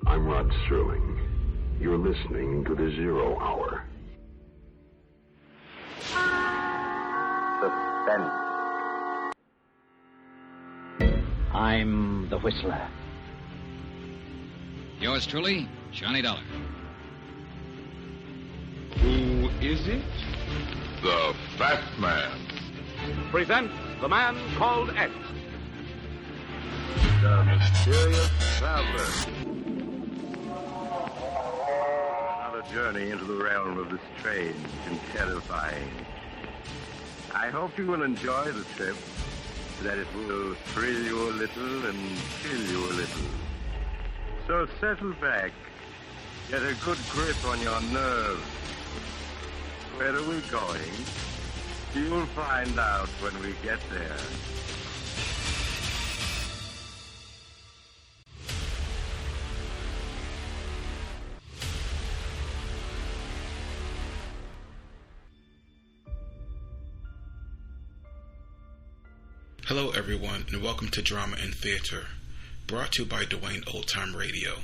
I'm Rod Sterling. You're listening to the Zero Hour. Suspense. I'm the Whistler. Yours truly, Johnny Dollar. Who is it? The Fat Man. Presents The Man Called X. The Mysterious Traveler. Another journey into the realm of the strange and terrifying. I hope you will enjoy the trip, that it will thrill you a little and chill you a little. So settle back, get a good grip on your nerves. Where are we going? You'll find out when we get there. Hello everyone, and welcome to Drama and Theater, brought to you by Duane Old Time Radio.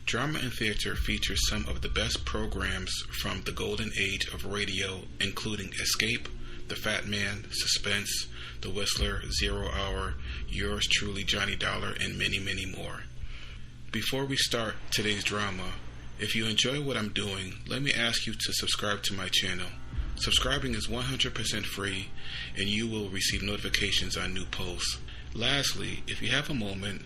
Drama and Theater features some of the best programs from the golden age of radio, including Escape, The Fat Man, Suspense, The Whistler, Zero Hour, Yours Truly, Johnny Dollar, and many, many more. Before we start today's drama, if you enjoy what I'm doing, let me ask you to subscribe to my channel. Subscribing is 100% free, and you will receive notifications on new posts. Lastly, if you have a moment,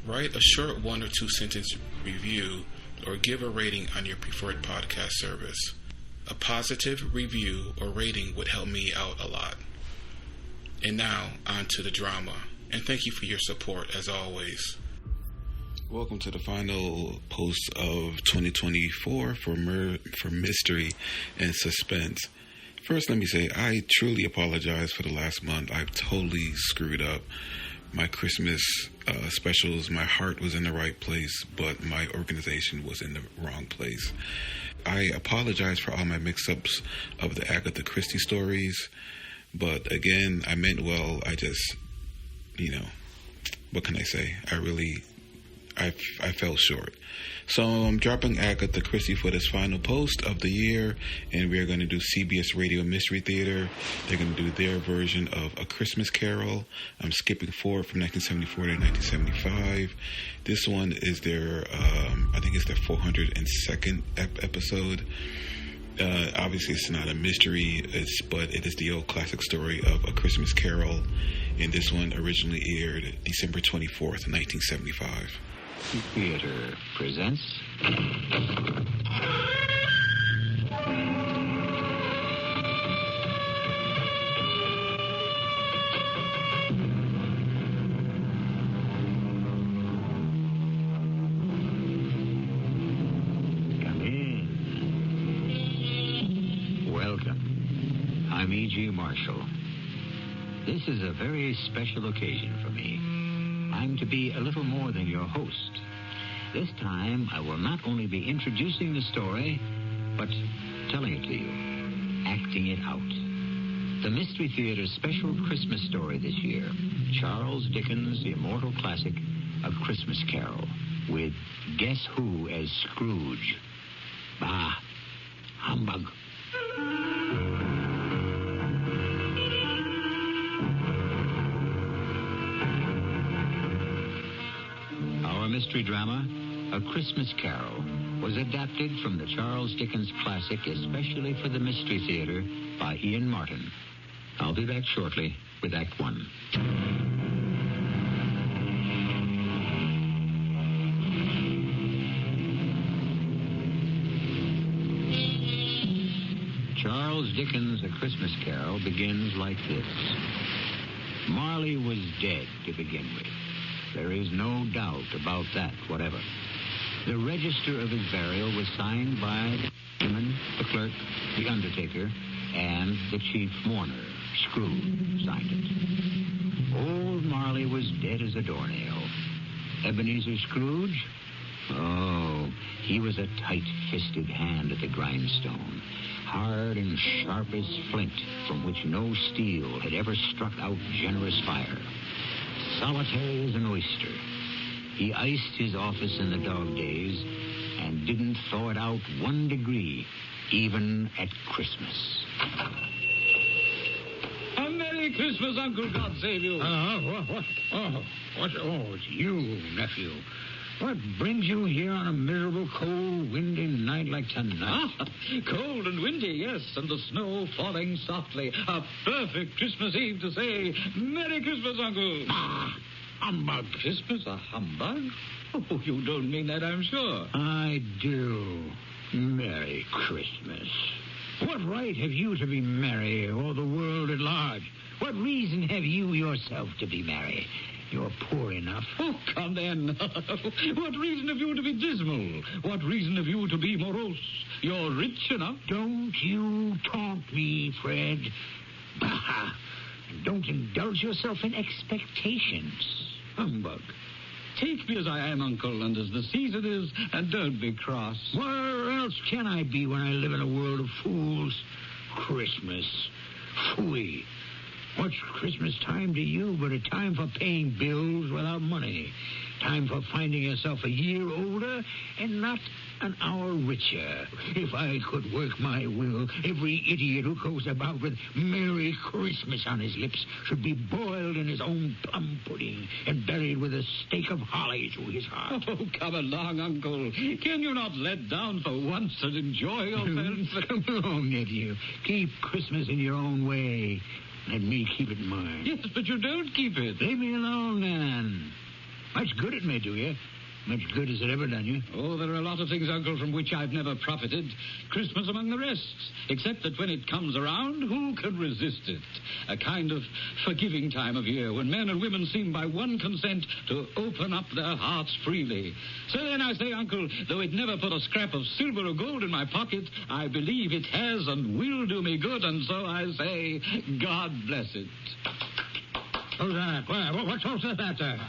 write a short 1 or 2 sentence review or give a rating on your preferred podcast service. A positive review or rating would help me out a lot. And now, on to the drama. And thank you for your support, as always. Welcome to the final post of 2024 for Mystery and Suspense. First, let me say, I truly apologize for the last month. I've totally screwed up my Christmas specials. My heart was in the right place, but my organization was in the wrong place. I apologize for all my mix-ups of the Agatha Christie stories, but again, I meant well. I just, what can I say? I fell short. So I'm dropping Agatha Christie for this final post of the year, and we are going to do CBS Radio Mystery Theater. They're going to do their version of A Christmas Carol. I'm skipping forward from 1974 to 1975. This one is their, I think it's their 402nd episode. Obviously, it's not a mystery, but it is the old classic story of A Christmas Carol, and this one originally aired December 24th, 1975. Theater presents Come in. Welcome. I'm E.G. Marshall. This is a very special occasion for me. I'm to be a little more than your host. This time, I will not only be introducing the story, but telling it to you, acting it out. The Mystery Theater's special Christmas story this year, Charles Dickens' immortal classic, A Christmas Carol, with Guess Who as Scrooge. Bah, humbug. Mystery drama, A Christmas Carol, was adapted from the Charles Dickens classic especially for the Mystery Theater by Ian Martin. I'll be back shortly with Act One. Charles Dickens' A Christmas Carol begins like this. Marley was dead to begin with. There is no doubt about that whatever. The register of his burial was signed by the chairman, the clerk, the undertaker, and the chief mourner. Scrooge signed it. Old Marley was dead as a doornail. Ebenezer Scrooge? Oh, he was a tight-fisted hand at the grindstone, hard and sharp as flint, from which no steel had ever struck out generous fire. solitary as an oyster. He iced his office in the dog days and didn't thaw it out 1 degree, even at Christmas. A Merry Christmas, Uncle. God save you. What? Oh, it's you, nephew. What brings you here on a miserable, cold, windy night like tonight? Cold and windy, yes, and the snow falling softly. A perfect Christmas Eve to say Merry Christmas, Uncle. Humbug. Christmas a humbug? Oh, you don't mean that, I'm sure. I do. Merry Christmas. What right have you to be merry, or the world at large? What reason have you yourself to be merry? You're poor enough. Oh, come then. What reason have you to be dismal? What reason have you to be morose? You're rich enough. Don't you taunt me, Fred. Bah! Don't indulge yourself in expectations. Humbug. Take me as I am, Uncle, and as the season is, and don't be cross. Where else can I be when I live in a world of fools? Christmas. Phooey. What's Christmas time to you but a time for paying bills without money? Time for finding yourself a year older and not an hour richer. If I could work my will, every idiot who goes about with Merry Christmas on his lips should be boiled in his own plum pudding and buried with a stake of holly through his heart. Oh, come along, Uncle. Can you not let down for once and enjoy yourself? Come along, nephew. Keep Christmas in your own way. Let me keep it in mine. Yes, but you don't keep it. Leave me alone, then. Much good it may do you. Much good has it ever done you? Oh, there are a lot of things, Uncle, from which I've never profited. Christmas among the rest. Except that when it comes around, who can resist it? A kind of forgiving time of year when men and women seem by one consent to open up their hearts freely. So then I say, Uncle, though it never put a scrap of silver or gold in my pocket, I believe it has and will do me good, and so I say, God bless it. Who's that? What's all that there?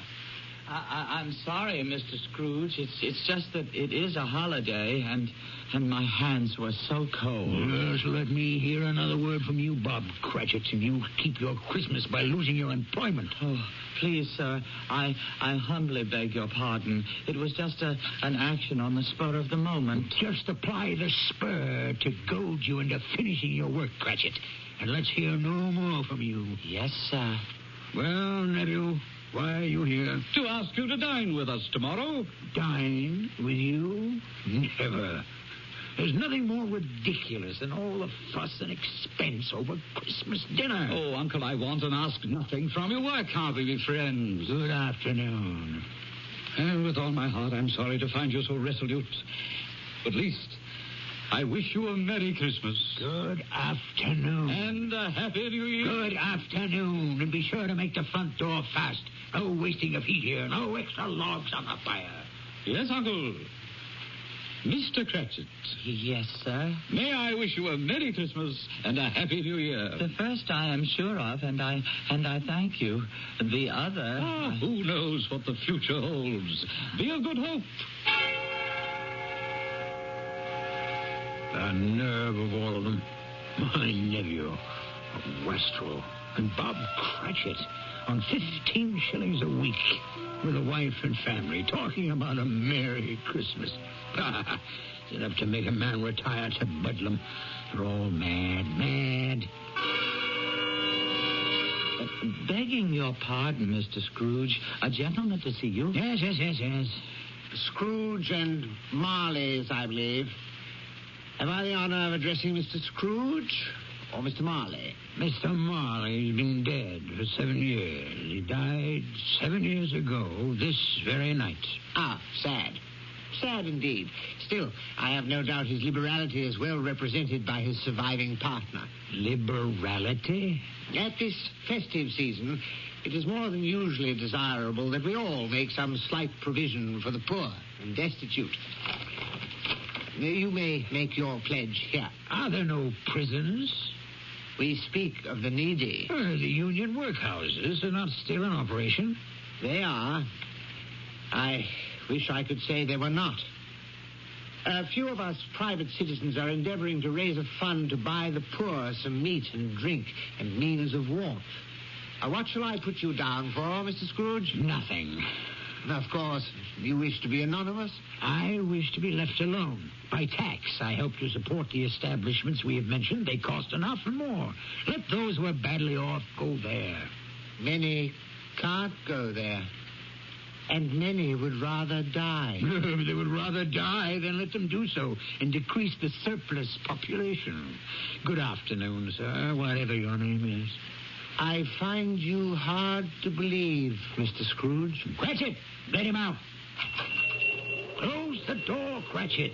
I'm sorry, Mr. Scrooge. It's just that it is a holiday, and my hands were so cold. Yes, let me hear another word from you, Bob Cratchit, and you keep your Christmas by losing your employment. Oh, please, sir, I humbly beg your pardon. It was just an action on the spur of the moment. Just apply the spur to goad you into finishing your work, Cratchit, and let's hear no more from you. Yes, sir. Well, nephew, why are you here? To ask you to dine with us tomorrow. Dine with you? Never. There's nothing more ridiculous than all the fuss and expense over Christmas dinner. Oh, Uncle, I want and ask nothing from you. Why can't we be friends? Good afternoon. And with all my heart, I'm sorry to find you so resolute. But at least I wish you a Merry Christmas. Good afternoon. And a Happy New Year. Good afternoon. And be sure to make the front door fast. No wasting of heat here. No extra logs on the fire. Yes, Uncle. Mr. Cratchit. Yes, sir. May I wish you a Merry Christmas and a Happy New Year. The first I am sure of, and I thank you. The other... who knows what the future holds. Be of good hope. The nerve of all of them. My nephew, Westrel, and Bob Cratchit on 15 shillings a week with a wife and family talking about a Merry Christmas. It's enough to make a man retire to Bedlam. They're all mad. Begging your pardon, Mr. Scrooge, a gentleman to see you. Yes. Scrooge and Marley's, I believe. Have I the honor of addressing Mr. Scrooge or Mr. Marley? Mr. Marley's been dead for 7 years. He died 7 years ago this very night. Ah, sad. Sad indeed. Still, I have no doubt his liberality is well represented by his surviving partner. Liberality? At this festive season, it is more than usually desirable that we all make some slight provision for the poor and destitute. You may make your pledge here. Are there no prisons? We speak of the needy. The union workhouses are not still in operation. They are. I wish I could say they were not. A few of us private citizens are endeavoring to raise a fund to buy the poor some meat and drink and means of warmth. What shall I put you down for, Mr. Scrooge? Nothing. Of course, you wish to be anonymous? I wish to be left alone. By tax, I hope to support the establishments we have mentioned. They cost enough and more. Let those who are badly off go there. Many can't go there. And many would rather die. They would rather die than let them do so and decrease the surplus population. Good afternoon, sir, whatever your name is. I find you hard to believe, Mr. Scrooge. Cratchit, let him out. Close the door, Cratchit,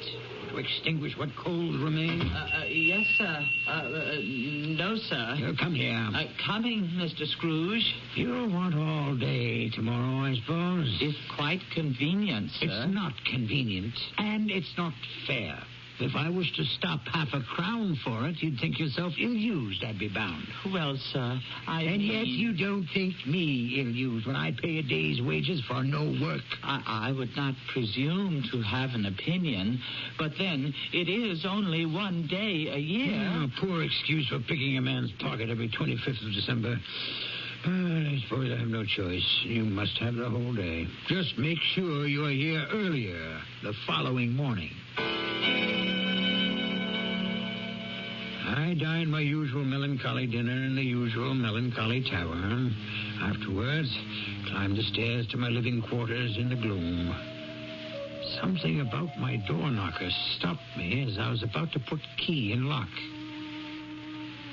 to extinguish what coals remain. Yes, sir. No, sir. Come here. Coming, Mr. Scrooge. You'll want all day tomorrow, I suppose. If quite convenient, sir. It's not convenient, and it's not fair. If I was to stop half a crown for it, you'd think yourself ill-used, I'd be bound. Well, sir, And yet you don't think me ill-used when I pay a day's wages for no work. I would not presume to have an opinion, but then it is only one day a year. Yeah, poor excuse for picking a man's pocket every 25th of December. I suppose I have no choice. You must have the whole day. Just make sure you are here earlier the following morning. I dined my usual melancholy dinner in the usual melancholy tavern. Afterwards, climbed the stairs to my living quarters in the gloom. Something about my door knocker stopped me as I was about to put key in lock.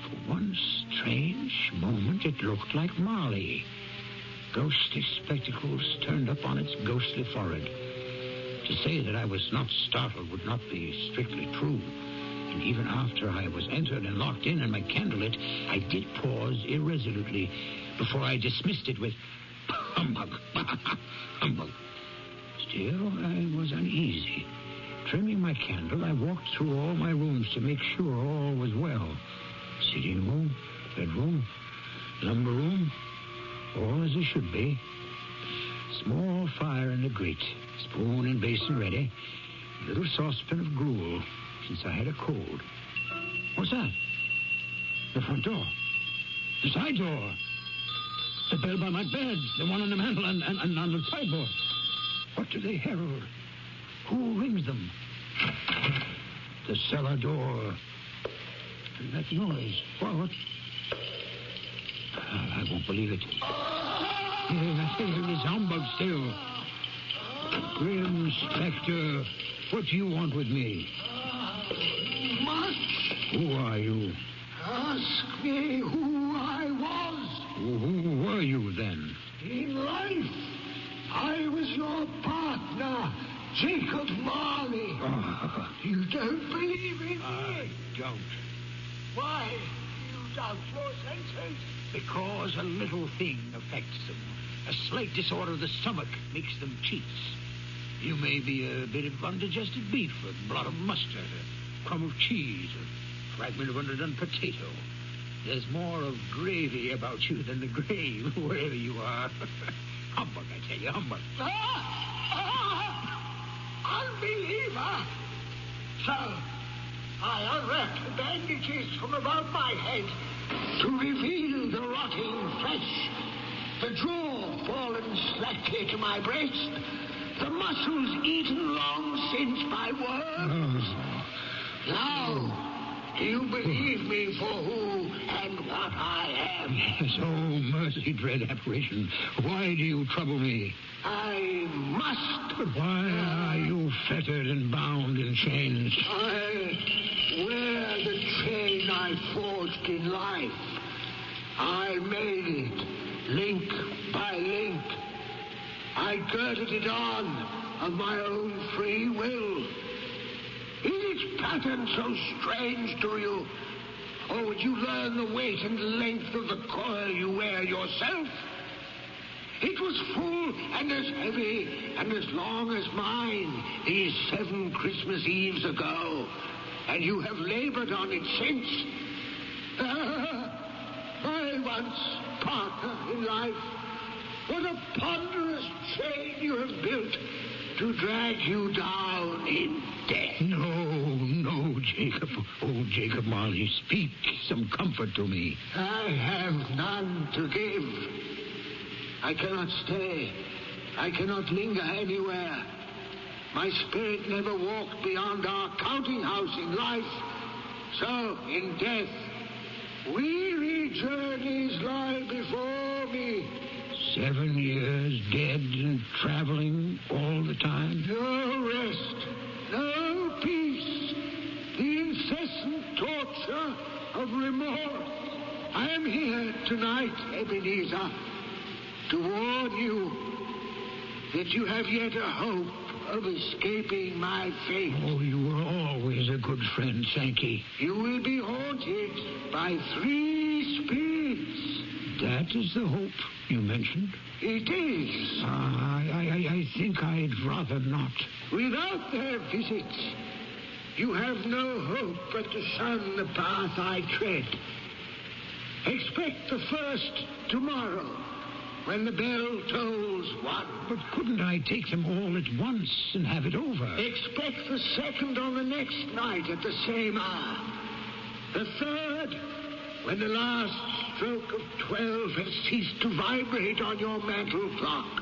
For one strange moment, it looked like Marley. Ghostly spectacles turned up on its ghostly forehead. To say that I was not startled would not be strictly true. And even after I was entered and locked in and my candle lit, I did pause irresolutely before I dismissed it with humbug. Humbug. Still, I was uneasy. Trimming my candle, I walked through all my rooms to make sure all was well. Sitting room, bedroom, lumber room, all as it should be. Small fire in the grate, spoon and basin ready, little saucepan of gruel, since I had a cold. What's that? The front door. The side door. The bell by my bed. The one on the mantel and on the sideboard. What do they herald? Who rings them? The cellar door. And that noise. What? I won't believe it. It's humbug still. Grim spectre, what do you want with me? Much. Who are you? Ask me who I was. Who were you then? In life, I was your partner, Jacob Marley. You don't believe in me? I don't. Why do you doubt your senses? Because a little thing affects them. A slight disorder of the stomach makes them cheats. You may be a bit of undigested beef, a blot of mustard, a crumb of cheese, a fragment of underdone potato. There's more of gravy about you than the grave, wherever you are. Humbug, I tell you, humbug. Unbeliever! So, I unwrapped the bandages from about my head to reveal the rotting flesh, the jaw fallen slackly to my breast, the muscles eaten long since by worms. Now, do you believe me for who and what I am? Yes, oh, mercy, dread apparition. Why do you trouble me? I must. But why are you fettered and bound in chains? I wear the chain I forged in life. I made it, link by link. I girded it on of my own free will. Is its pattern so strange to you? Or would you learn the weight and length of the coil you wear yourself? It was full and as heavy and as long as mine these 7 Christmas Eves ago. And you have labored on it since. My once partner in life, What a ponderous chain you have built to drag you down in death. No, Jacob. Oh, Jacob Marley, speak some comfort to me. I have none to give. I cannot stay. I cannot linger anywhere. My spirit never walked beyond our counting house in life. So, in death, weary journeys lie before me. 7 years dead and traveling all the time? No rest, no peace. The incessant torture of remorse. I am here tonight, Ebenezer, to warn you that you have yet a hope of escaping my fate. Oh, you were always a good friend, Sankey. You will be haunted by 3 spirits. That is the hope you mentioned? It is. I think I'd rather not. Without their visits, you have no hope but to shun the path I tread. Expect the first tomorrow, when the bell tolls 1. But couldn't I take them all at once and have it over? Expect the second on the next night at the same hour. The third, when the last stroke of 12 has ceased to vibrate on your mantle clock.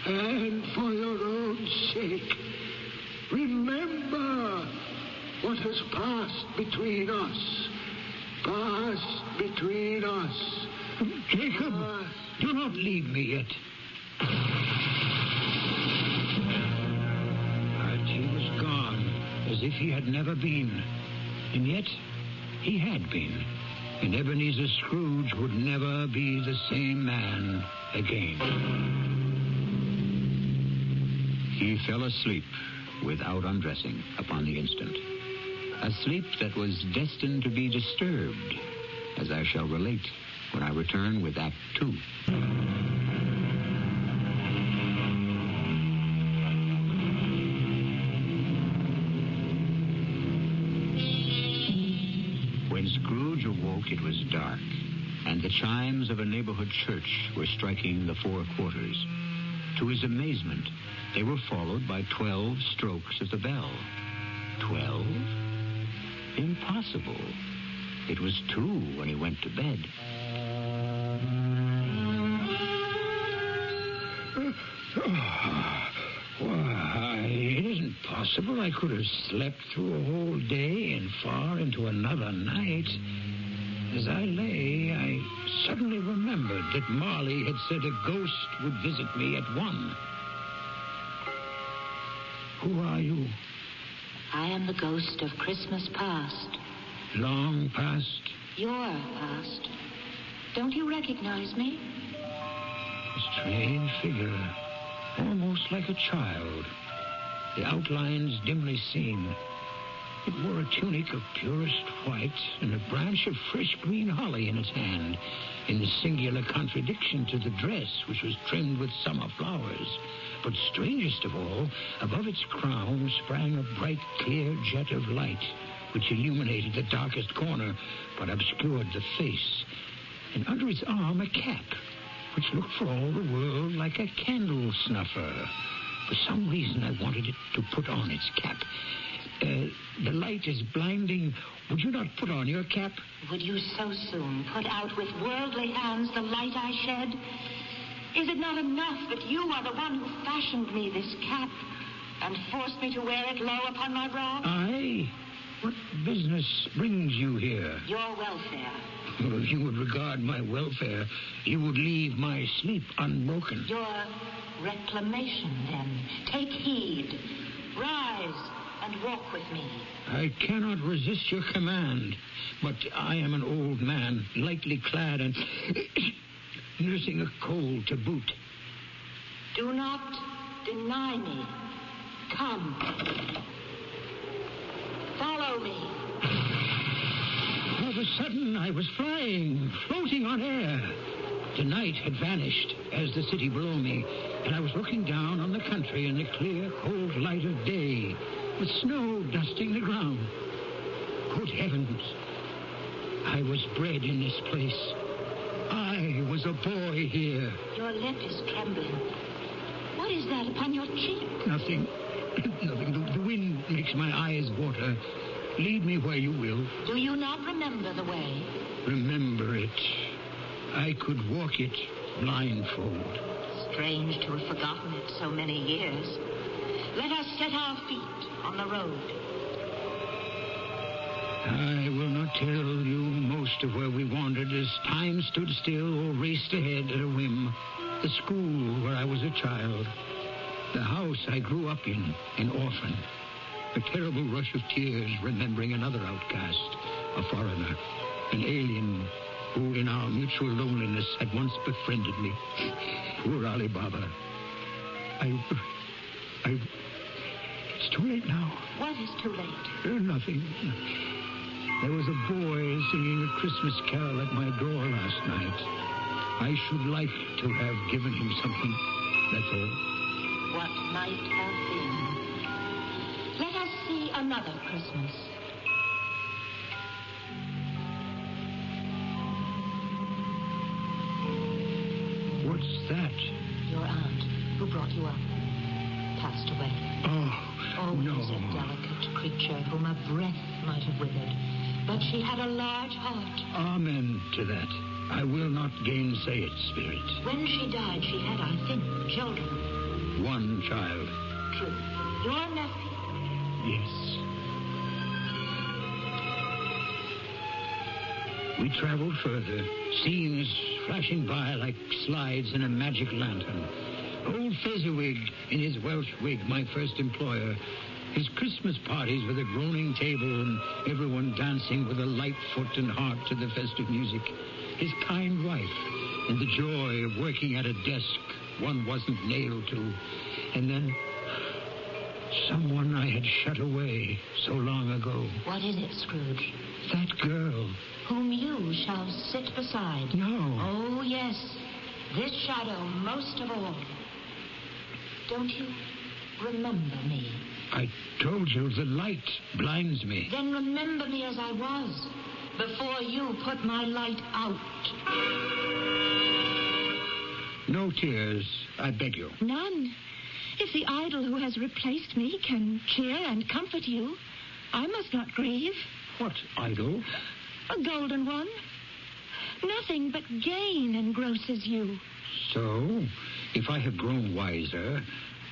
And for your own sake, remember what has passed between us. Passed between us. Jacob, do not leave me yet. But he was gone, as if he had never been. And yet, he had been. And Ebenezer Scrooge would never be the same man again. He fell asleep without undressing upon the instant. A sleep that was destined to be disturbed, as I shall relate when I return with Act 2. When Scrooge awoke, it was dark, and the chimes of a neighborhood church were striking the 4 quarters. To his amazement, they were followed by 12 strokes of the bell. 12? Impossible. It was 2 when he went to bed. Why, it isn't possible I could have slept through a whole day and far into another night. As I lay, I suddenly remembered that Marley had said a ghost would visit me at 1. Who are you? I am the ghost of Christmas past. Long past? Your past. Don't you recognize me? A strange figure, almost like a child. The outlines dimly seen. It wore a tunic of purest white and a branch of fresh green holly in its hand, in singular contradiction to the dress, which was trimmed with summer flowers. But strangest of all, above its crown sprang a bright, clear jet of light, which illuminated the darkest corner, but obscured the face. And under its arm a cap, which looked for all the world like a candle snuffer. For some reason, I wanted it to put on its cap. The light is blinding. Would you not put on your cap? Would you so soon put out with worldly hands the light I shed? Is it not enough that you are the one who fashioned me this cap and forced me to wear it low upon my brow? I? What business brings you here? Your welfare. Well, if you would regard my welfare, you would leave my sleep unbroken. Your reclamation, then. Take heed. Rise and walk with me. I cannot resist your command, but I am an old man, lightly clad and nursing a cold to boot. Do not deny me. Come. Follow me. All of a sudden, I was flying, floating on air. The night had vanished as the city below me, and I was looking down on the country in the clear, cold light of day, with snow dusting the ground. Good heavens! I was bred in this place. I was a boy here. Your lip is trembling. What is that upon your cheek? Nothing. Nothing. The wind makes my eyes water. Lead me where you will. Do you not remember the way? Remember it. I could walk it blindfold. Strange to have forgotten it so many years. Let us set our feet on the road. I will not tell you most of where we wandered as time stood still or raced ahead at a whim. The school where I was a child. The house I grew up in, an orphan. A terrible rush of tears remembering another outcast, a foreigner, an alien who in our mutual loneliness had once befriended me. Poor Ali Baba. It's too late now. What is too late? Nothing. There was a boy singing a Christmas carol at my door last night. I should like to have given him something, that's all. What might have been. Let us see another Christmas. What's that? Your aunt, who brought you up, passed away. Oh, no. Always a delicate creature whom a breath might have withered. But she had a large heart. Amen to that. I will not gainsay it, Spirit. When she died, she had, I think, children. One child. True. Your nephew? Yes. We traveled further, scenes flashing by like slides in a magic lantern. Old Fezziwig in his Welsh wig, my first employer. His Christmas parties with a groaning table and everyone dancing with a light foot and heart to the festive music. His kind wife and the joy of working at a desk one wasn't nailed to. And then someone I had shut away so long ago. What is it, Scrooge? That girl. Whom you shall sit beside. No. Oh, yes. This shadow most of all. Don't you remember me? I told you the light blinds me. Then remember me as I was, before you put my light out. No tears, I beg you. None. If the idol who has replaced me can cheer and comfort you, I must not grieve. What idol? A golden one. Nothing but gain engrosses you. So, if I have grown wiser,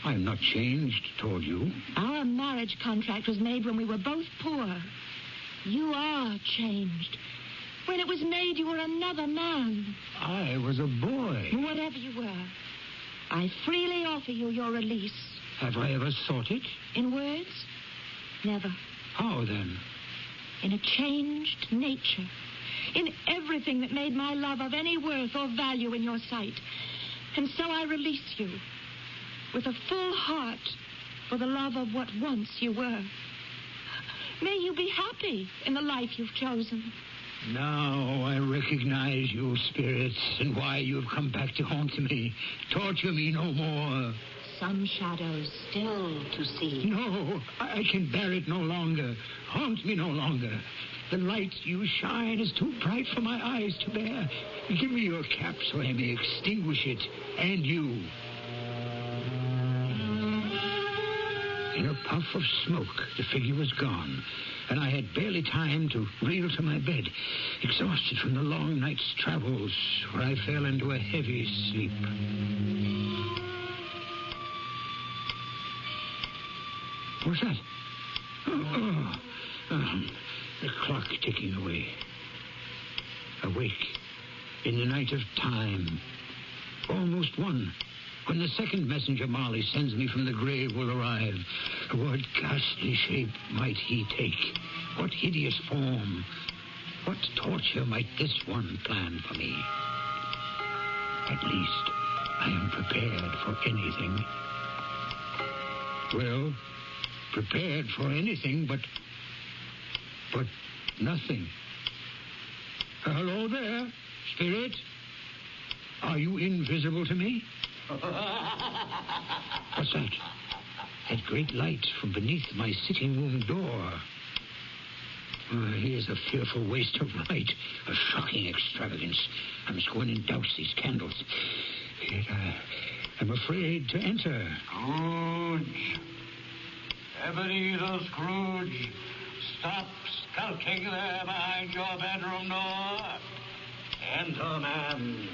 I am not changed toward you. Our marriage contract was made when we were both poor. You are changed. When it was made, you were another man. I was a boy. Whatever you were, I freely offer you your release. Have I ever sought it? In words? Never. How then? In a changed nature. In everything that made my love of any worth or value in your sight. And so I release you with a full heart for the love of what once you were. May you be happy in the life you've chosen. Now I recognize you, spirits, and why you have come back to haunt me. Torture me no more. Some shadows still to see. No, I can bear it no longer. Haunt me no longer. The light you shine is too bright for my eyes to bear. Give me your cap so I may extinguish it, and you. In a puff of smoke, the figure was gone, and I had barely time to reel to my bed, exhausted from the long night's travels, where I fell into a heavy sleep. What's that? The clock ticking away. Awake in the night of time. Almost one. When the second messenger Marley sends me from the grave will arrive. What ghastly shape might he take? What hideous form? What torture might this one plan for me? At least I am prepared for anything. Well, prepared for anything, but nothing. Hello there, spirit. Are you invisible to me? What's that? That great light from beneath my sitting room door. He is a fearful waste of light, a shocking extravagance. I must go in and douse these candles. Yet I'm afraid to enter. Scrooge. Ebenezer Scrooge. Stop skulking there behind your bedroom door. Enter, man.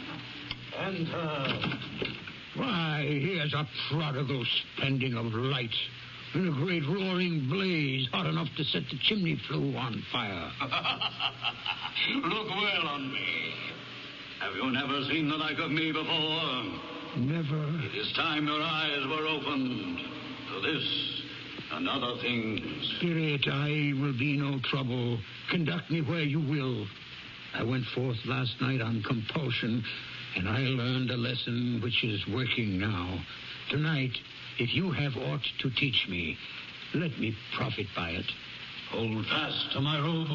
Enter. Why, here's a prodigal spending of light. In a great roaring blaze, hot enough to set the chimney flue on fire. Look well on me. Have you never seen the like of me before? Never. It is time your eyes were opened to this and other things. Spirit, I will be no trouble. Conduct me where you will. I went forth last night on compulsion, and I learned a lesson which is working now. Tonight, if you have aught to teach me, let me profit by it. Hold fast to my robe.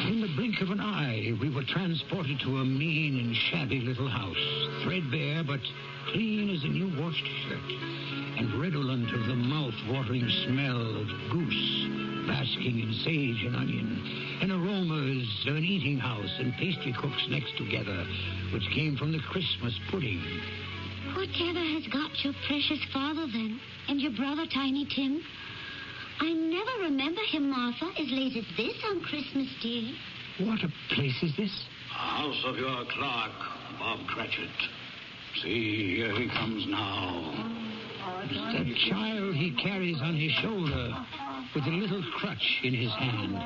In the blink of an eye, we were transported to a mean and shabby little house, threadbare but clean as a new washed shirt, and redolent of the mouth-watering smell of goose, basking in sage and onion, and aromas of an eating house and pastry cooks next together, which came from the Christmas pudding. Whatever has got your precious father, then, and your brother, Tiny Tim? I never remember him, Martha, as late as this on Christmas Day. What a place is this? House of your clerk, Bob Cratchit. See, here he comes now. The child he carries on his shoulder, with a little crutch in his hand,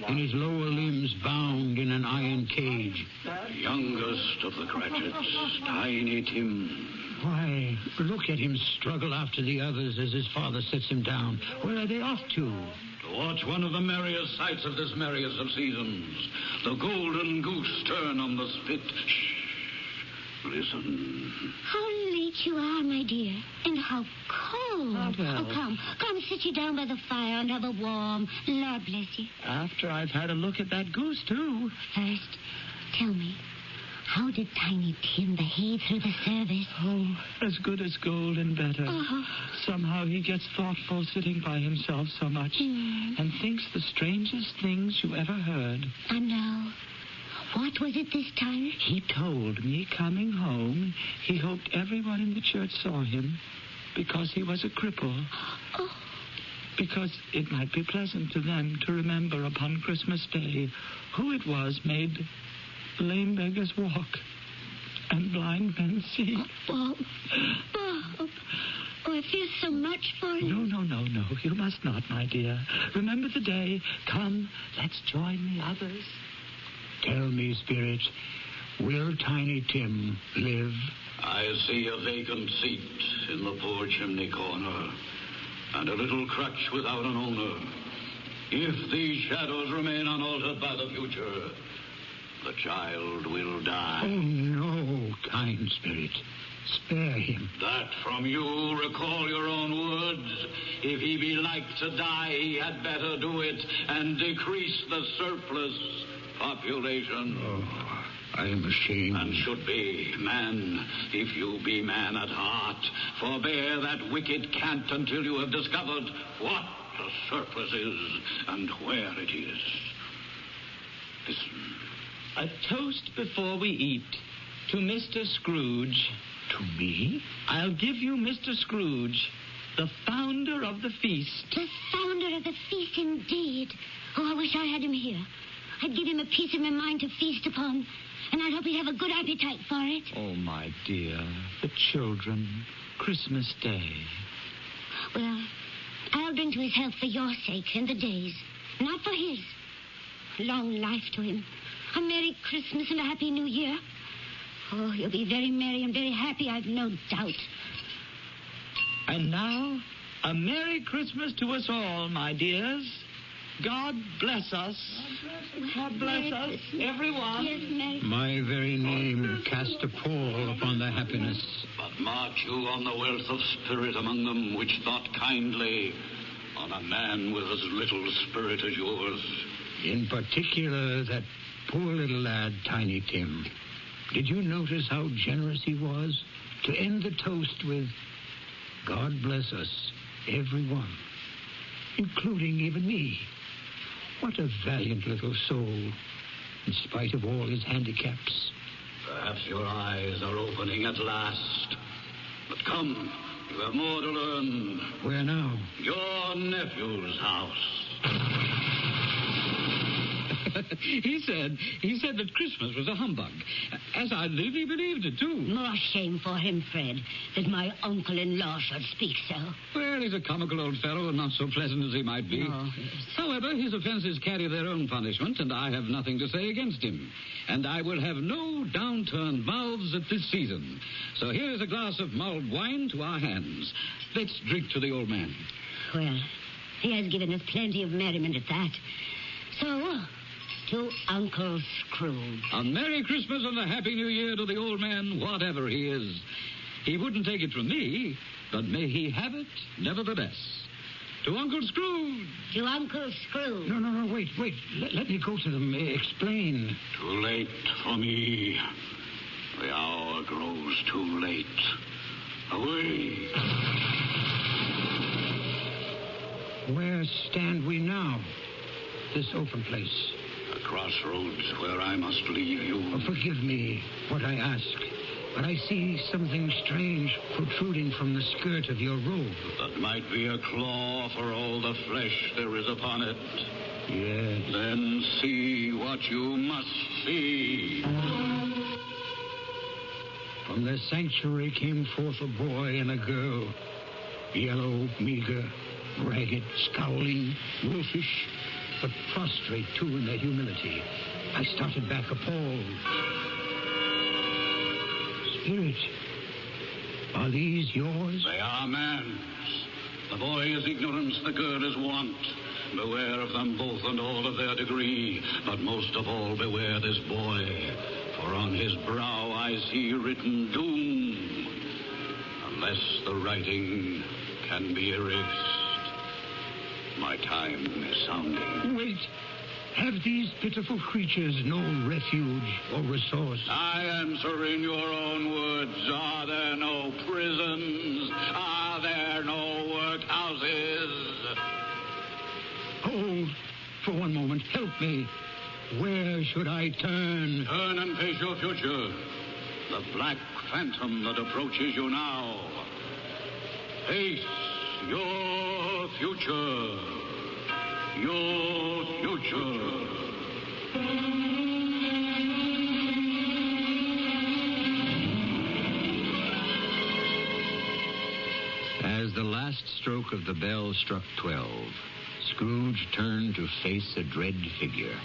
and his lower limbs bound in an iron cage. The youngest of the Cratchits, Tiny Tim. Why, look at him struggle after the others as his father sets him down. Where are they off to? To watch one of the merriest sights of this merriest of seasons. The golden goose turn on the spit. Shh. Listen. How late you are, my dear, and how cold. Oh, well. Oh, come, sit you down by the fire and have a warm. Lord bless you. After I've had a look at that goose, too. First, tell me, how did Tiny Tim behave through the service? Oh, as good as gold and better. Somehow he gets thoughtful sitting by himself so much and thinks the strangest things you ever heard. I know. What was it this time? He told me coming home he hoped everyone in the church saw him because he was a cripple. Oh. Because it might be pleasant to them to remember upon Christmas Day who it was made lame beggars walk and blind men see. Bob. Oh, I feel so much for you. No. You must not, my dear. Remember the day. Come, let's join the others. Tell me, Spirit, will Tiny Tim live? I see a vacant seat in the poor chimney corner, and a little crutch without an owner. If these shadows remain unaltered by the future, the child will die. Oh, no, kind Spirit. Spare him. That from you recall your own words. If he be like to die, he had better do it and decrease the surplus population. Oh, I am ashamed. And should be. Man, if you be man at heart, forbear that wicked cant until you have discovered what the surplus is and where it is. Listen. A toast before we eat to Mr. Scrooge. To me? I'll give you Mr. Scrooge, the founder of the feast. The founder of the feast, indeed. Oh, I wish I had him here. I'd give him a piece of my mind to feast upon, and I'd hope he'd have a good appetite for it. Oh, my dear, the children, Christmas Day. Well, I'll drink to his health for your sake and the day's, not for his. Long life to him. A Merry Christmas and a Happy New Year. Oh, you'll be very merry and very happy, I've no doubt. And now, a Merry Christmas to us all, my dears. God bless us. God bless us, everyone. Yes, Merry. My very name cast a pall upon the happiness. But mark you on the wealth of spirit among them, which thought kindly on a man with as little spirit as yours. In particular, that poor little lad, Tiny Tim. Did you notice how generous he was to end the toast with, God bless us, everyone, including even me? What a valiant little soul, in spite of all his handicaps. Perhaps your eyes are opening at last. But come, you have more to learn. Where now? Your nephew's house. He said that Christmas was a humbug. As I live, he believed it, too. More shame for him, Fred, that my uncle-in-law should speak so. Well, he's a comical old fellow and not so pleasant as he might be. Oh, yes. However, his offenses carry their own punishment, and I have nothing to say against him. And I will have no downturned mouths at this season. So here's a glass of mulled wine to our hands. Let's drink to the old man. Well, he has given us plenty of merriment at that. So, to Uncle Scrooge. A Merry Christmas and a Happy New Year to the old man, whatever he is. He wouldn't take it from me, but may he have it nevertheless. To Uncle Scrooge. To Uncle Scrooge. No, wait. Let me go to them. Explain. Too late for me. The hour grows too late. Away. Where stand we now? This open place. A crossroads where I must leave you. Oh, forgive me what I ask, but I see something strange protruding from the skirt of your robe. That might be a claw for all the flesh there is upon it. Yes. Then see what you must see. From their sanctuary came forth a boy and a girl. Yellow, meager, ragged, scowling, wolfish, but prostrate, too, in their humility. I started back appalled. Spirit, are these yours? They are man's. The boy is ignorance, the girl is want. Beware of them both and all of their degree, but most of all beware this boy, for on his brow I see written doom, unless the writing can be erased. My time is sounding. Wait. Have these pitiful creatures no refuge or resource? I answer in your own words. Are there no prisons? Are there no workhouses? Hold for one moment. Help me. Where should I turn? Turn and face your future. The black phantom that approaches you now. Face your future. Your future. As the last stroke of the bell struck 12, Scrooge turned to face a dread figure,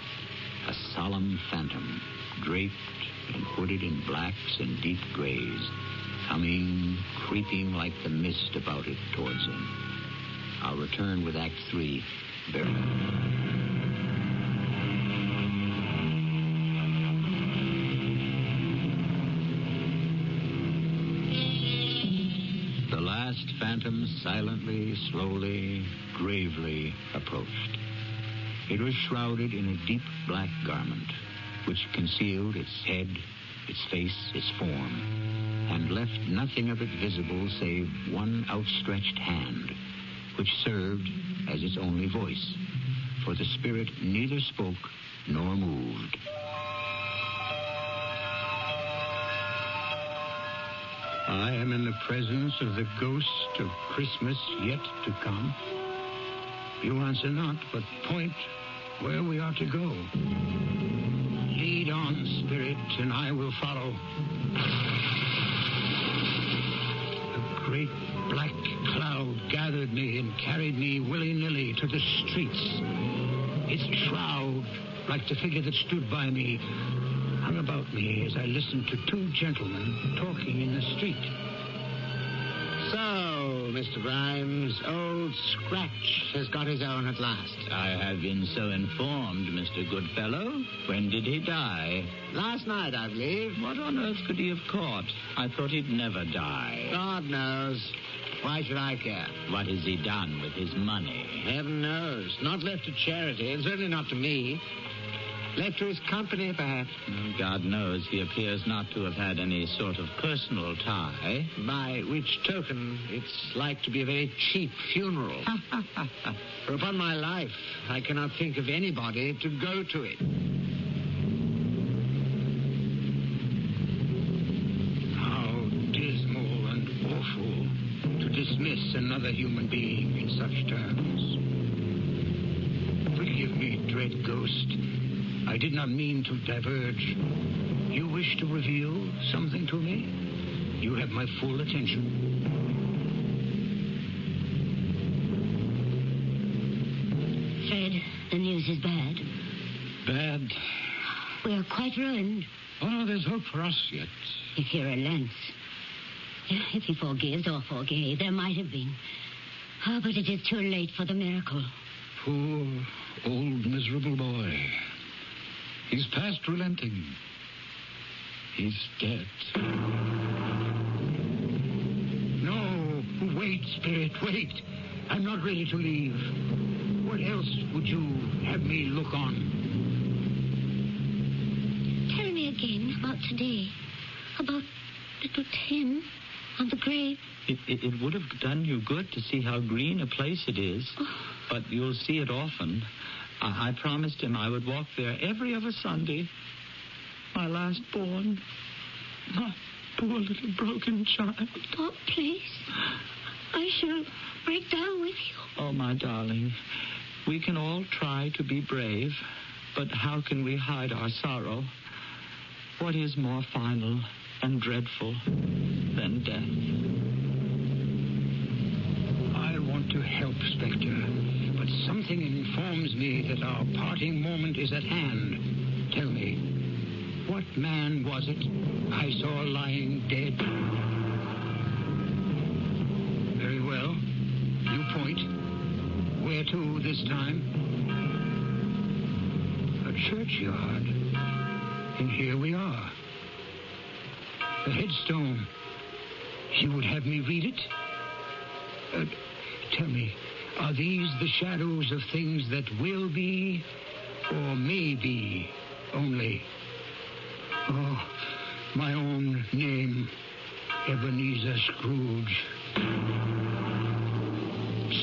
a solemn phantom, draped and hooded in blacks and deep grays, coming, creeping like the mist about it towards him. I'll return with Act 3 very The last phantom silently, slowly, gravely approached. It was shrouded in a deep black garment, which concealed its head, its face, its form, and left nothing of it visible save one outstretched hand, which served as its only voice, for the spirit neither spoke nor moved. I am in the presence of the ghost of Christmas yet to come. You answer not, but point where we are to go. Lead on, Spirit, and I will follow. A great black cloud gathered me and carried me willy-nilly to the streets. Its shroud, like the figure that stood by me, hung about me as I listened to two gentlemen talking in the street. So, Mr. Grimes, old Scratch has got his own at last. I have been so informed, Mr. Goodfellow. When did he die? Last night, I believe. What on earth could he have caught? I thought he'd never die. God knows. Why should I care? What has he done with his money? Heaven knows. Not left to charity, and certainly not to me. Left to his company, perhaps. Well, God knows he appears not to have had any sort of personal tie. By which token, it's like to be a very cheap funeral. For upon my life, I cannot think of anybody to go to it. How dismal and awful to dismiss another human being in such terms. Forgive me, dread ghost. I did not mean to diverge. You wish to reveal something to me? You have my full attention. Fred, the news is bad. Bad? We are quite ruined. Oh, no, there's hope for us yet. If he relents. If he forgives or forgave, there might have been. Oh, but it is too late for the miracle. Poor, old, miserable boy. He's past relenting. He's dead. No, wait, Spirit, wait. I'm not ready to leave. What else would you have me look on? Tell me again about today. About little Tim on the grave. It would have done you good to see how green a place it is. Oh. But you'll see it often. I promised him I would walk there every other Sunday. My last born. My poor little broken child. Oh, please. I shall break down with you. Oh, my darling. We can all try to be brave, but how can we hide our sorrow? What is more final and dreadful than death? I want to help, Spectre. But something informs me that our parting moment is at hand. Tell me, what man was it I saw lying dead? Very well. You point. Where to this time? A churchyard. And here we are. The headstone. You would have me read it? Tell me, are these the shadows of things that will be or may be only? Oh, my own name, Ebenezer Scrooge.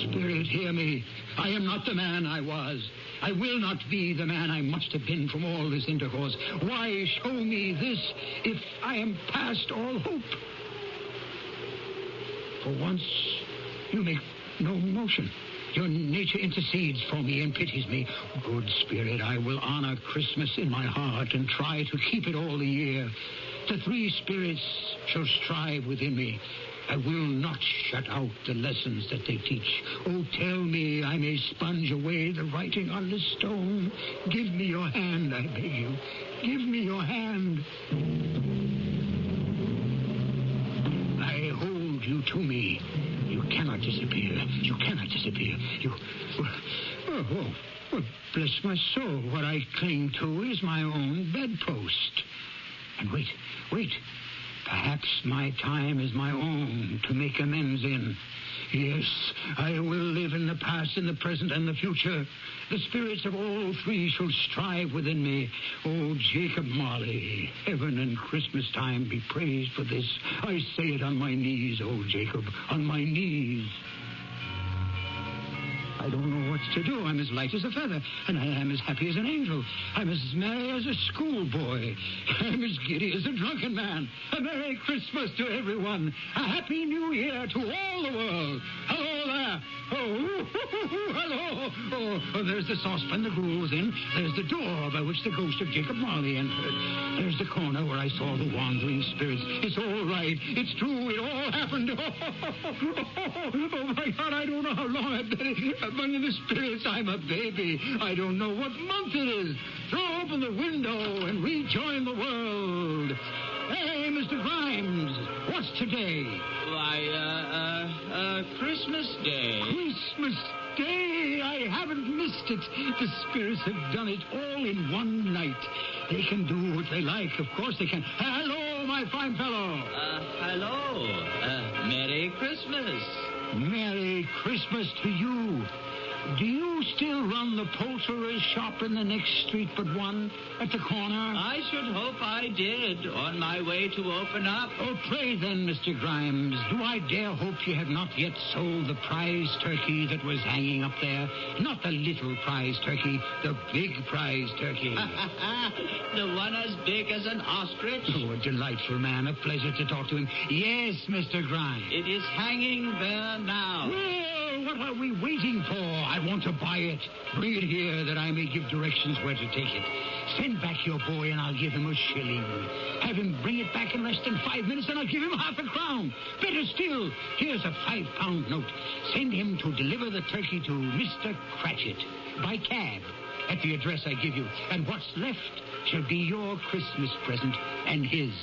Spirit, hear me. I am not the man I was. I will not be the man I must have been from all this intercourse. Why show me this if I am past all hope? For once, you make no motion. Your nature intercedes for me and pities me. Good Spirit, I will honor Christmas in my heart and try to keep it all the year. The three spirits shall strive within me. I will not shut out the lessons that they teach. Oh, tell me I may sponge away the writing on the stone. Give me your hand, I beg you. Give me your hand. I hold you to me. You cannot disappear. You cannot disappear. You... Oh, bless my soul. What I cling to is my own bedpost. And wait. Perhaps my time is my own to make amends in. Yes, I will live in the past, in the present, and the future. The spirits of all three shall strive within me. Oh, Jacob Marley, heaven and Christmas time be praised for this. I say it on my knees, oh, Jacob, on my knees. I don't know what to do. I'm as light as a feather, and I am as happy as an angel. I'm as merry as a schoolboy. I'm as giddy as a drunken man. A Merry Christmas to everyone. A Happy New Year to all the world. Hello there. Oh, hello. Oh, there's the saucepan the gruel was in. There's the door by which the ghost of Jacob Marley entered. There's the corner where I saw the wandering spirits. It's all right. It's true. It all happened. Oh, my God, I don't know how long I've been among the spirits. I'm a baby. I don't know what month it is. Throw open the window and rejoin the world. Hey, Mr. Grimes, what's today? Why, Christmas Day. Christmas Day? I haven't missed it. The spirits have done it all in one night. They can do what they like. Of course they can. Hello, my fine fellow. Hello. Merry Christmas. Merry Christmas to you. Do you still run the poulterer's shop in the next street but one, at the corner? I should hope I did, on my way to open up. Oh, pray then, Mr. Grimes, do I dare hope you have not yet sold the prize turkey that was hanging up there? Not the little prize turkey, the big prize turkey. The one as big as an ostrich? Oh, a delightful man, a pleasure to talk to him. Yes, Mr. Grimes. It is hanging there now. Well, what are we waiting for? I want to buy it. Bring it here that I may give directions where to take it. Send back your boy and I'll give him a shilling. Have him bring it back in less than 5 minutes and I'll give him half a crown. Better still, here's a £5 note. Send him to deliver the turkey to Mr. Cratchit by cab at the address I give you. And what's left shall be your Christmas present and his.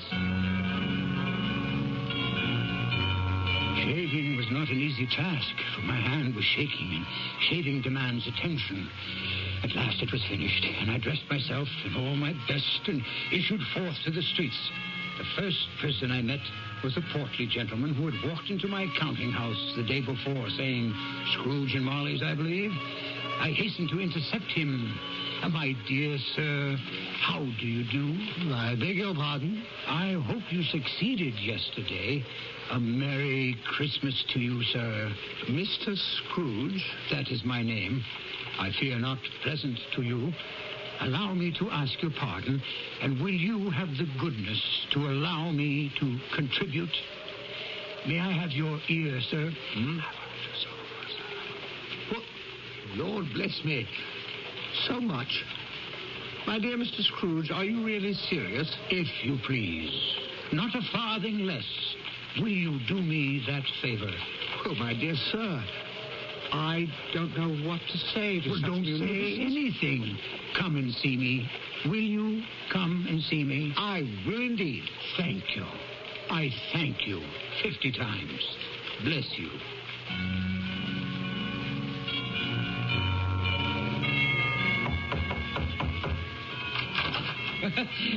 Shaving was not an easy task, for my hand was shaking, and shaving demands attention. At last it was finished, and I dressed myself in all my best and issued forth to the streets. The first person I met was a portly gentleman who had walked into my counting house the day before, saying, Scrooge and Marley's, I believe. I hastened to intercept him. My dear sir, how do you do? I beg your pardon? I hope you succeeded yesterday. A Merry Christmas to you, sir. Mr. Scrooge? That is my name. I fear not pleasant to you. Allow me to ask your pardon, and will you have the goodness to allow me to contribute? May I have your ear, sir? What? Lord bless me. So much. My dear Mr. Scrooge, are you really serious? If you please. Not a farthing less. Will you do me that favor? Oh, my dear sir, I don't know what to say to well, such don't say anything. Come and see me. Will you come and see me? I will indeed. Thank you. I thank you 50 times. Bless you.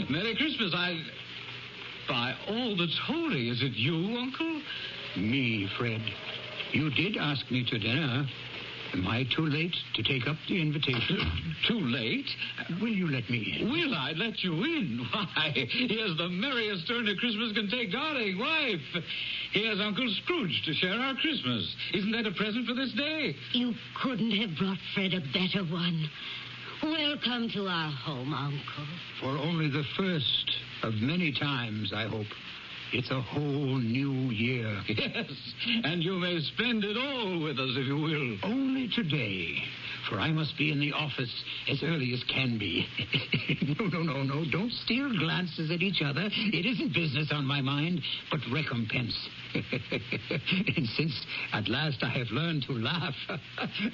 Merry Christmas. By all that's holy, is it you, Uncle? Me, Fred. You did ask me to dinner. Am I too late to take up the invitation? Too late? Will you let me in? Will I let you in? Why, here's the merriest turn a Christmas can take, darling wife. Here's Uncle Scrooge to share our Christmas. Isn't that a present for this day? You couldn't have brought Fred a better one. Welcome to our home, Uncle. For only the first of many times, I hope. It's a whole new year. Yes, and you may spend it all with us, if you will. Only today, for I must be in the office as early as can be. No. Don't steal glances at each other. It isn't business on my mind, but recompense. And since at last I have learned to laugh,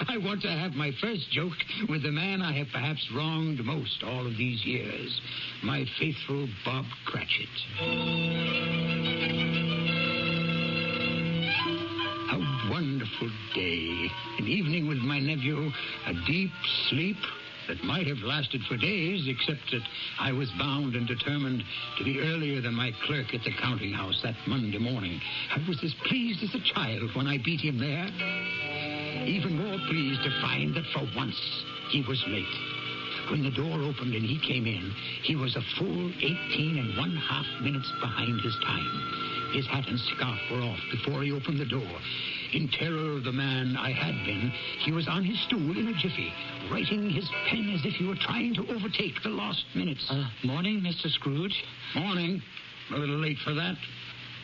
I want to have my first joke with the man I have perhaps wronged most all of these years, my faithful Bob Cratchit. A wonderful day. An evening with my nephew, a deep sleep that might have lasted for days, except that I was bound and determined to be earlier than my clerk at the counting house that Monday morning. I was as pleased as a child when I beat him there. Even more pleased to find that for once he was late. When the door opened and he came in, he was a full 18½ minutes behind his time. His hat and scarf were off before he opened the door. In terror of the man I had been, he was on his stool in a jiffy, writing his pen as if he were trying to overtake the lost minutes. Morning, Mr. Scrooge. Morning. A little late for that.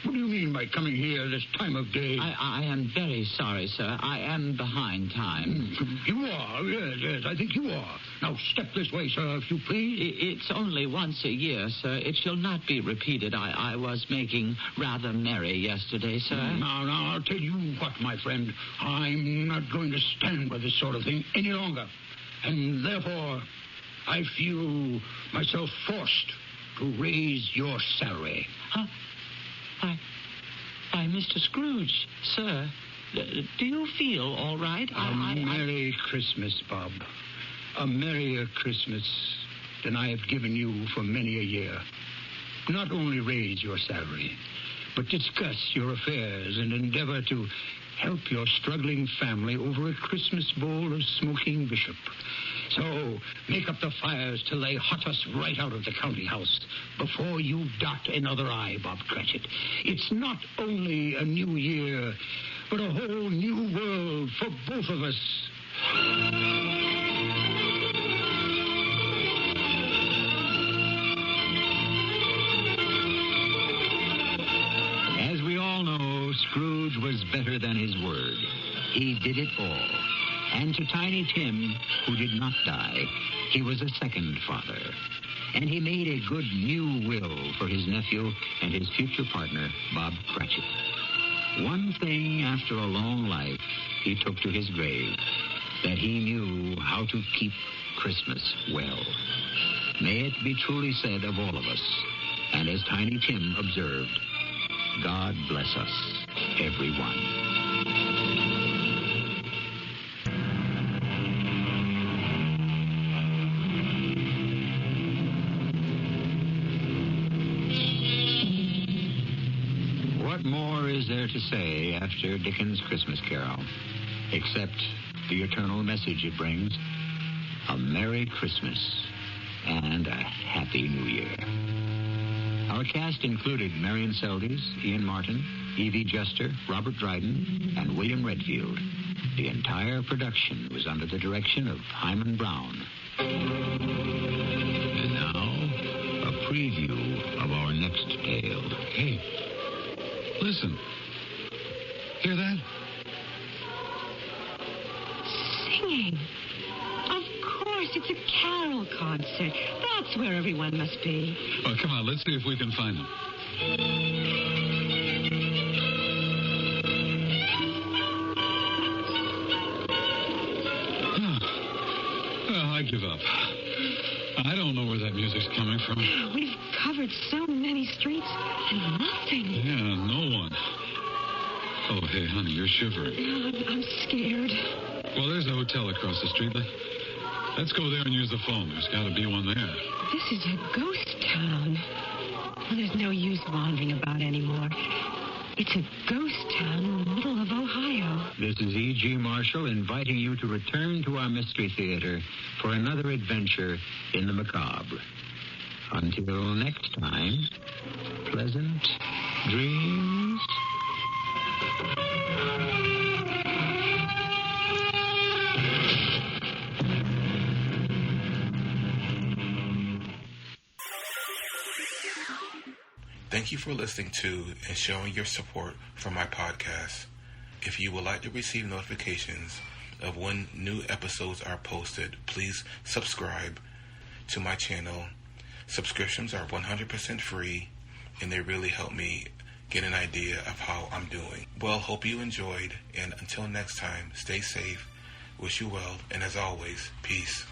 What do you mean by coming here this time of day? I am very sorry, sir. I am behind time. You are? Yes, I think you are. Now, step this way, sir, if you please. It's only once a year, sir. It shall not be repeated. I was making rather merry yesterday, sir. Now, I'll tell you what, my friend. I'm not going to stand by this sort of thing any longer. And therefore, I feel myself forced to raise your salary. Huh? Why, Mr. Scrooge, sir, do you feel all right? Merry Christmas, Bob. A merrier Christmas than I have given you for many a year. Not only raise your salary, but discuss your affairs and endeavor to help your struggling family over a Christmas bowl of smoking bishop. So, make up the fires till they hot us right out of the county house before you dot another I, Bob Cratchit. It's not only a new year, but a whole new world for both of us. As we all know, Scrooge was better than his word. He did it all. And to Tiny Tim, who did not die, he was a second father. And he made a good new will for his nephew and his future partner, Bob Cratchit. One thing after a long life he took to his grave, that he knew how to keep Christmas well. May it be truly said of all of us, and as Tiny Tim observed, God bless us, everyone. What more is there to say after Dickens' Christmas Carol, except the eternal message it brings, a Merry Christmas and a Happy New Year. Our cast included Marion Seldes, Ian Martin, Evie Juster, Robert Dryden, and William Redfield. The entire production was under the direction of Hyman Brown. And now, a preview of our next tale. Hey, listen. Hear that? Singing. Of course, it's a carol concert. That's where everyone must be. Oh, come on, let's see if we can find them. Well, I give up. I don't know where that music's coming from. We've covered so many streets and nothing. Yeah, no one. Oh, hey, honey, you're shivering. I'm scared. Well, there's a hotel across the street. Let's go there and use the phone. There's got to be one there. This is a ghost town. Well, there's no use wandering about anymore. It's a ghost town in the middle of Ohio. This is E.G. Marshall inviting you to return to our Mystery Theater for another adventure in the macabre. Until next time, pleasant dreams. Thank you for listening to and showing your support for my podcast. If you would like to receive notifications of when new episodes are posted, please subscribe to my channel. Subscriptions are 100% free, and they really help me get an idea of how I'm doing. Well, hope you enjoyed, and until next time, stay safe, wish you well, and as always, peace.